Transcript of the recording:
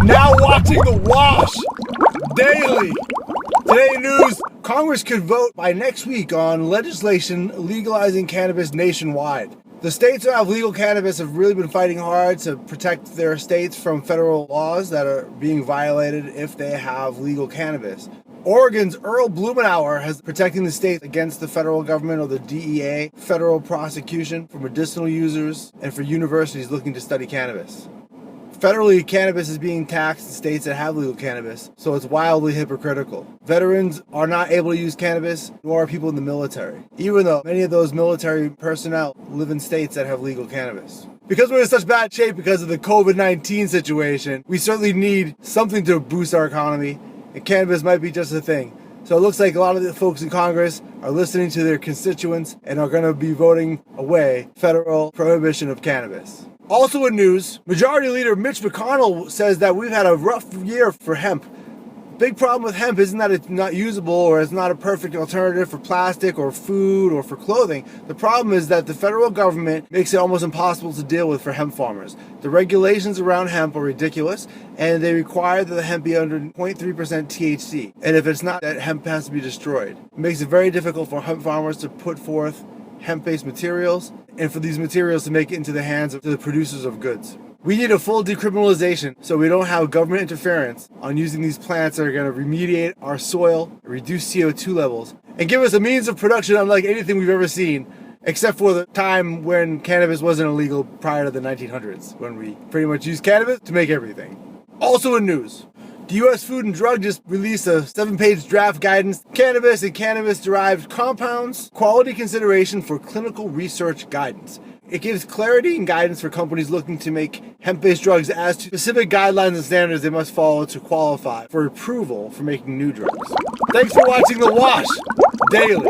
Now watching The Wash daily. Today news, Congress could vote by next week on legislation legalizing cannabis nationwide. The states that have legal cannabis have really been fighting hard to protect their states from federal laws that are being violated if they have legal cannabis. Oregon's Earl Blumenauer has protecting the state against the federal government or the DEA, federal prosecution for medicinal users and for universities looking to study cannabis. Federally, cannabis is being taxed in states that have legal cannabis, so it's wildly hypocritical. Veterans are not able to use cannabis, nor are people in the military, even though many of those military personnel live in states that have legal cannabis. Because we're in such bad shape because of the COVID-19 situation, we certainly need something to boost our economy, and cannabis might be just a thing. So it looks like a lot of the folks in Congress are listening to their constituents and are going to be voting away federal prohibition of cannabis. Also in news, Majority Leader Mitch McConnell says that we've had a rough year for hemp. Big problem with hemp isn't that it's not usable or it's not a perfect alternative for plastic or food or for clothing. The problem is that the federal government makes it almost impossible to deal with for hemp farmers. The regulations around hemp are ridiculous, and they require that the hemp be under 0.3% THC. And if it's not, that hemp has to be destroyed. It makes it very difficult for hemp farmers to put forth hemp-based materials and for these materials to make it into the hands of the producers of goods. We need a full decriminalization so we don't have government interference on using these plants that are going to remediate our soil, reduce CO2 levels, and give us a means of production unlike anything we've ever seen, except for the time when cannabis wasn't illegal prior to the 1900s, when we pretty much used cannabis to make everything. Also in news, the U.S. Food and Drug just released a 7-page draft guidance, Cannabis and Cannabis-Derived Compounds, Quality Consideration for Clinical Research Guidance. It gives clarity and guidance for companies looking to make hemp-based drugs as to specific guidelines and standards they must follow to qualify for approval for making new drugs. Thanks for watching The Wash Daily.